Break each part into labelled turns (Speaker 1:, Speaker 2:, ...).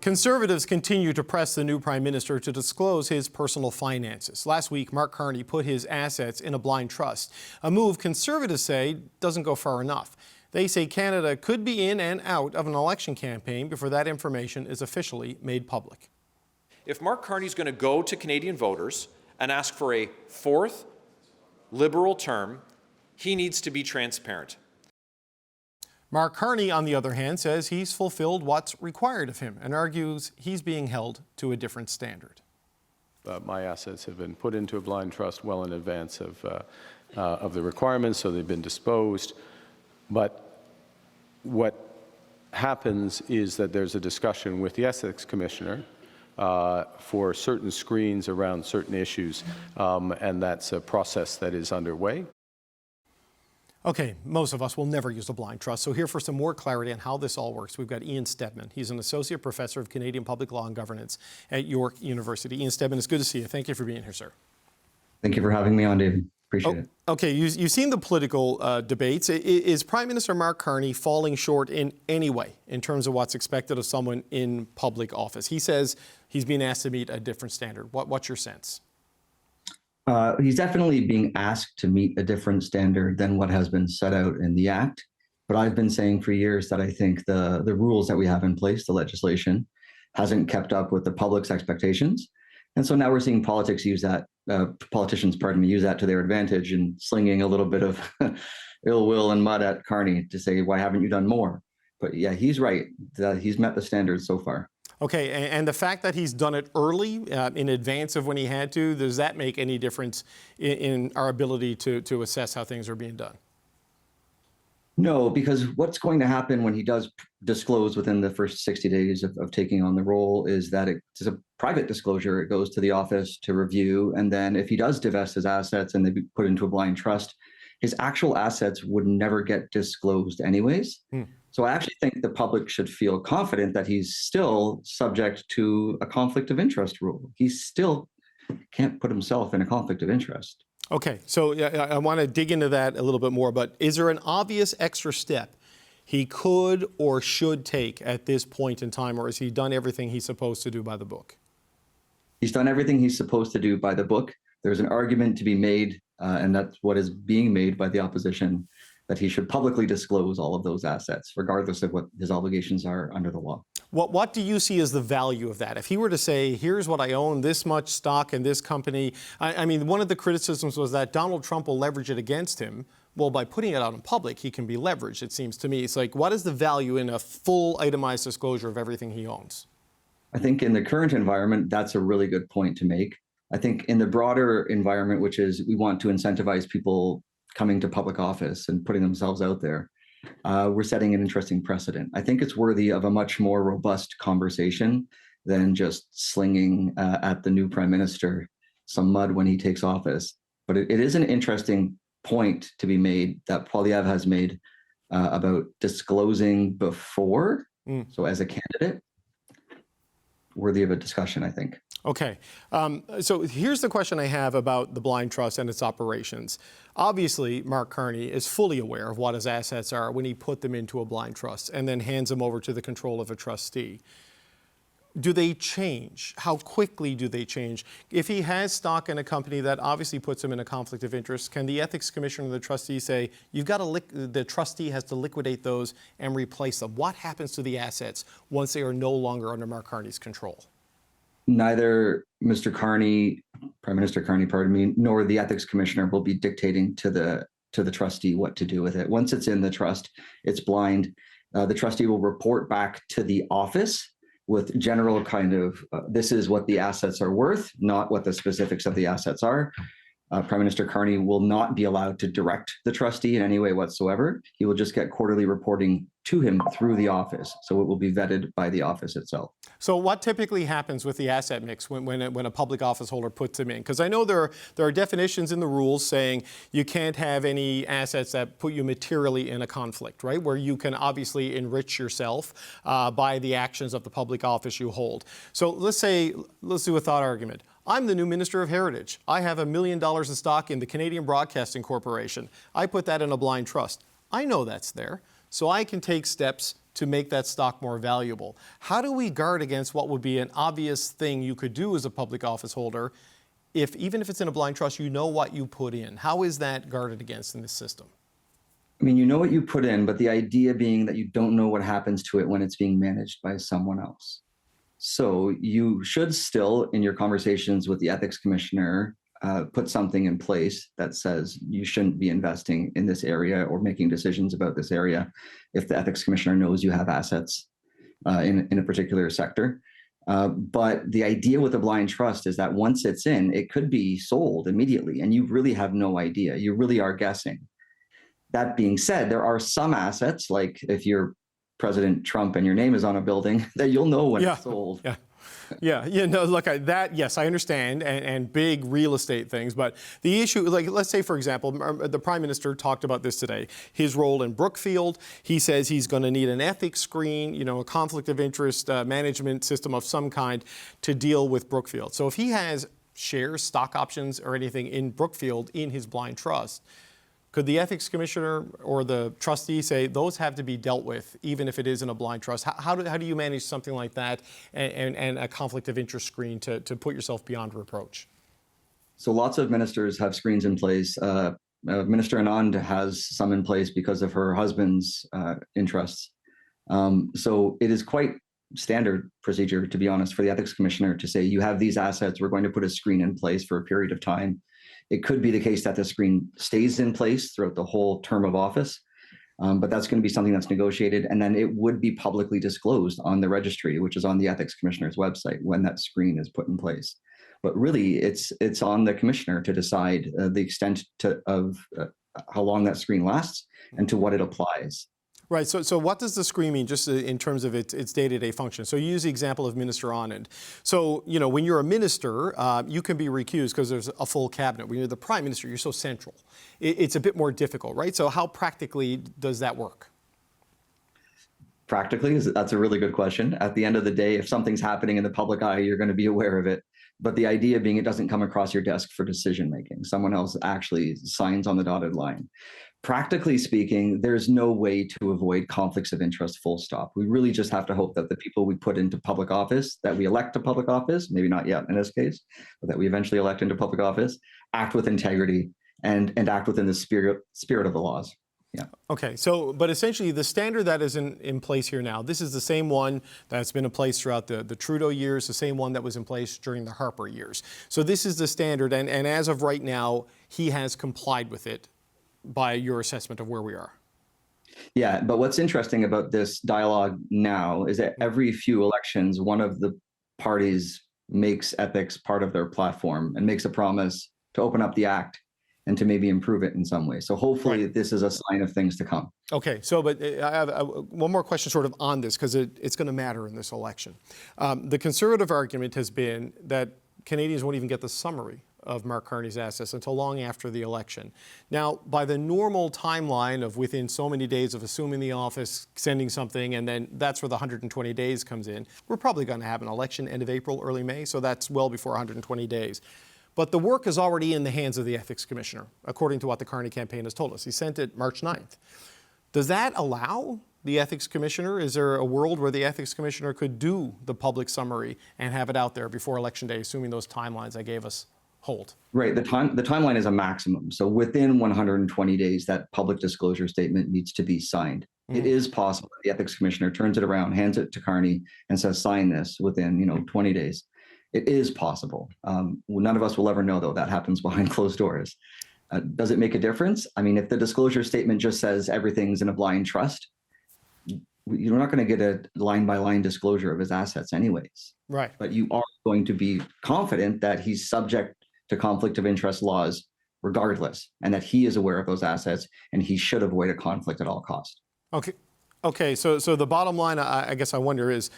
Speaker 1: Conservatives continue to press the new Prime Minister to disclose his personal finances. Last week, Mark Carney put his assets in a blind trust, a move Conservatives say doesn't go far enough. They say Canada could be in and out of an election campaign before that information is officially made public.
Speaker 2: If Mark Carney's going to go to Canadian voters and ask for a fourth Liberal term, he needs to be transparent.
Speaker 1: Mark Carney, on the other hand, says he's fulfilled what's required of him and argues he's being held to a different standard.
Speaker 3: My assets have been put into a blind trust well in advance of the requirements, so they've been disposed. But what happens is that there's a discussion with the Ethics Commissioner for certain screens around certain issues, and that's a process that is underway.
Speaker 1: Okay, most of us will never use a blind trust. So here for some more clarity on how this all works, we've got Ian Stedman. He's an Associate Professor of Canadian Public Law and Governance at York University. Ian Stedman, it's good to see you. Thank you for being here, sir.
Speaker 4: Thank you for having me on, David. Appreciate it.
Speaker 1: Okay, you've seen the political debates. Is Prime Minister Mark Carney falling short in any way in terms of what's expected of someone in public office? He says he's being asked to meet a different standard. What's your sense?
Speaker 4: He's definitely being asked to meet a different standard than what has been set out in the Act. But I've been saying for years that I think the rules that we have in place, the legislation, hasn't kept up with the public's expectations. And so now we're seeing politicians use that to their advantage and slinging a little bit of ill will and mud at Carney to say, why haven't you done more? But yeah, he's right. He's met the standards so far.
Speaker 1: Okay, and the fact that he's done it early, in advance of when he had to, does that make any difference in our ability to assess how things are being done?
Speaker 4: No, because what's going to happen when he does disclose within the first 60 days of taking on the role is that it's a private disclosure. It goes to the office to review. And then if he does divest his assets and they be put into a blind trust, his actual assets would never get disclosed anyways. So I actually think the public should feel confident that he's still subject to a conflict of interest rule. He still can't put himself in a conflict of interest.
Speaker 1: Okay, so I want to dig into that a little bit more, but is there an obvious extra step he could or should take at this point in time, or has he done everything he's supposed to do by the book?
Speaker 4: He's done everything he's supposed to do by the book. There's an argument to be made, and that's what is being made by the opposition, that he should publicly disclose all of those assets, regardless of what his obligations are under the law.
Speaker 1: What do you see as the value of that? If he were to say, here's what I own, this much stock in this company, I mean, one of the criticisms was that Donald Trump will leverage it against him. Well, by putting it out in public, he can be leveraged, it seems to me. It's like, what is the value in a full itemized disclosure of everything he owns?
Speaker 4: I think in the current environment, that's a really good point to make. I think in the broader environment, which is we want to incentivize people coming to public office and putting themselves out there, we're setting an interesting precedent. I think it's worthy of a much more robust conversation than just slinging at the new Prime Minister some mud when he takes office. But it is an interesting point to be made that Poilievre has made about disclosing before, so as a candidate, worthy of a discussion, I think.
Speaker 1: Okay, so here's the question I have about the blind trust and its operations. Obviously, Mark Carney is fully aware of what his assets are when he put them into a blind trust and then hands them over to the control of a trustee. Do they change? How quickly do they change? If he has stock in a company that obviously puts him in a conflict of interest, can the Ethics Commissioner and the trustee say, the trustee has to liquidate those and replace them? What happens to the assets once they are no longer under Mark Carney's control?
Speaker 4: Neither Mr. Carney, Prime Minister Carney, pardon me, nor the Ethics Commissioner will be dictating to the trustee what to do with it. Once it's in the trust, it's blind. The trustee will report back to the office with general kind of, this is what the assets are worth, not what the specifics of the assets are. Prime Minister Carney will not be allowed to direct the trustee in any way whatsoever. He will just get quarterly reporting to him through the office. So it will be vetted by the office itself.
Speaker 1: So what typically happens with the asset mix when a public office holder puts them in? Because I know there are definitions in the rules saying you can't have any assets that put you materially in a conflict, right? Where you can obviously enrich yourself by the actions of the public office you hold. So let's do a thought argument. I'm the new Minister of Heritage. I have $1 million in stock in the Canadian Broadcasting Corporation. I put that in a blind trust. I know that's there, so I can take steps to make that stock more valuable. How do we guard against what would be an obvious thing you could do as a public office holder if, even if it's in a blind trust, you know what you put in? How is that guarded against in this system?
Speaker 4: I mean, you know what you put in, but the idea being that you don't know what happens to it when it's being managed by someone else. So you should still, in your conversations with the ethics commissioner, put something in place that says you shouldn't be investing in this area or making decisions about this area if the ethics commissioner knows you have assets in a particular sector. But the idea with a blind trust is that once it's in, it could be sold immediately, and you really have no idea. You really are guessing. That being said, there are some assets, like if you're President Trump and your name is on a building, that you'll know when it's sold.
Speaker 1: No, look, yes, I understand, and big real estate things, but the issue, like, let's say, for example, the Prime Minister talked about this today, his role in Brookfield. He says he's going to need an ethics screen, a conflict of interest management system of some kind to deal with Brookfield. So if he has shares, stock options, or anything in Brookfield in his blind trust, could the ethics commissioner or the trustee say those have to be dealt with, even if it is in a blind trust? How do you manage something like that and a conflict of interest screen to put yourself beyond reproach?
Speaker 4: So lots of ministers have screens in place. Minister Anand has some in place because of her husband's interests. So it is quite standard procedure, to be honest, for the ethics commissioner to say, you have these assets, we're going to put a screen in place for a period of time. It could be the case that the screen stays in place throughout the whole term of office, but that's going to be something that's negotiated, and then it would be publicly disclosed on the registry, which is on the ethics commissioner's website, when that screen is put in place. But really, it's on the commissioner to decide the extent of how long that screen lasts and to what it applies.
Speaker 1: Right. So what does the screen mean, just in terms of its day-to-day function? So you use the example of Minister Anand. So, when you're a minister, you can be recused because there's a full cabinet. When you're the Prime Minister, you're so central. It's a bit more difficult, right? So how practically does that work?
Speaker 4: Practically, that's a really good question. At the end of the day, if something's happening in the public eye, you're going to be aware of it. But the idea being it doesn't come across your desk for decision making. Someone else actually signs on the dotted line. Practically speaking, there's no way to avoid conflicts of interest, full stop. We really just have to hope that the people we put into public office, that we elect to public office, maybe not yet in this case, but that we eventually elect into public office, act with integrity and act within the spirit of the laws. Yeah.
Speaker 1: Okay, but essentially the standard that is in place here now, this is the same one that's been in place throughout the Trudeau years, the same one that was in place during the Harper years. So this is the standard, and as of right now, he has complied with it by your assessment of where we are.
Speaker 4: Yeah, but what's interesting about this dialogue now is that every few elections, one of the parties makes ethics part of their platform and makes a promise to open up the act and to maybe improve it in some way. So hopefully this is a sign of things to come.
Speaker 1: Okay, but I have one more question sort of on this, because it's going to matter in this election. The Conservative argument has been that Canadians won't even get the summary of Mark Carney's assets until long after the election. Now, by the normal timeline of within so many days of assuming the office, sending something, and then that's where the 120 days comes in, we're probably going to have an election end of April, early May, so that's well before 120 days. But the work is already in the hands of the ethics commissioner, according to what the Carney campaign has told us. He sent it March 9th. Does that allow the ethics commissioner? Is there a world where the ethics commissioner could do the public summary and have it out there before election day, assuming those timelines I gave us hold?
Speaker 4: Right. The timeline is a maximum. So within 120 days, that public disclosure statement needs to be signed. It is possible that the ethics commissioner turns it around, hands it to Carney, and says, sign this within 20 days. It is possible. None of us will ever know, though. That happens behind closed doors. Does it make a difference? I mean, if the disclosure statement just says everything's in a blind trust, you're not going to get a line-by-line disclosure of his assets anyways.
Speaker 1: Right.
Speaker 4: But you are going to be confident that he's subject to conflict of interest laws regardless, and that he is aware of those assets, and he should avoid a conflict at all costs.
Speaker 1: Okay. So the bottom line, I guess I wonder, is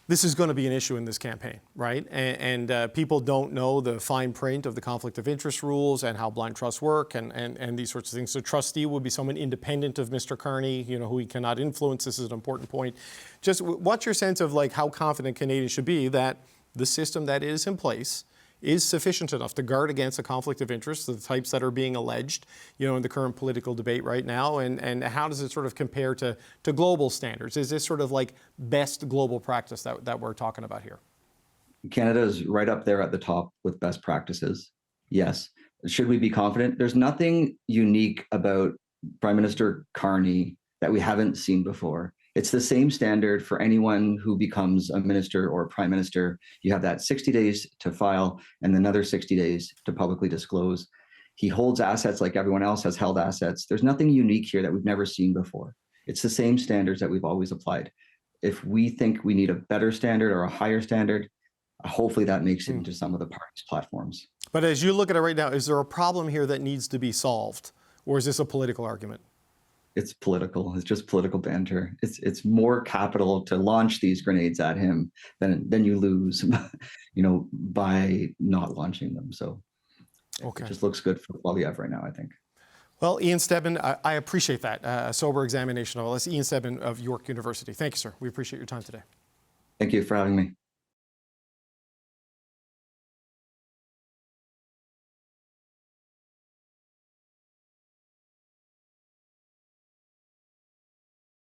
Speaker 1: this is going to be an issue in this campaign, right? And people don't know the fine print of the conflict of interest rules and how blind trusts work and these sorts of things. So trustee would be someone independent of Mr. Carney, who he cannot influence. This is an important point. Just what's your sense of how confident Canadians should be that the system that is in place is sufficient enough to guard against a conflict of interest, the types that are being alleged, in the current political debate right now? And how does it sort of compare to global standards? Is this sort of like best global practice that we're talking about here?
Speaker 4: Canada is right up there at the top with best practices. Yes. Should we be confident? There's nothing unique about Prime Minister Carney that we haven't seen before. It's the same standard for anyone who becomes a minister or a prime minister. You have that 60 days to file and another 60 days to publicly disclose. He holds assets like everyone else has held assets. There's nothing unique here that we've never seen before. It's the same standards that we've always applied. If we think we need a better standard or a higher standard, hopefully that makes it into some of the parties' platforms.
Speaker 1: But as you look at it right now, is there a problem here that needs to be solved? Or is this a political argument?
Speaker 4: It's political. It's just political banter. It's more capital to launch these grenades at him than you lose, by not launching them. So it just looks good for Waliev right now, I think.
Speaker 1: Well, Ian Stedman, I appreciate that. A sober examination of all this. Ian Stedman of York University. Thank you, sir. We appreciate your time today.
Speaker 4: Thank you for having me.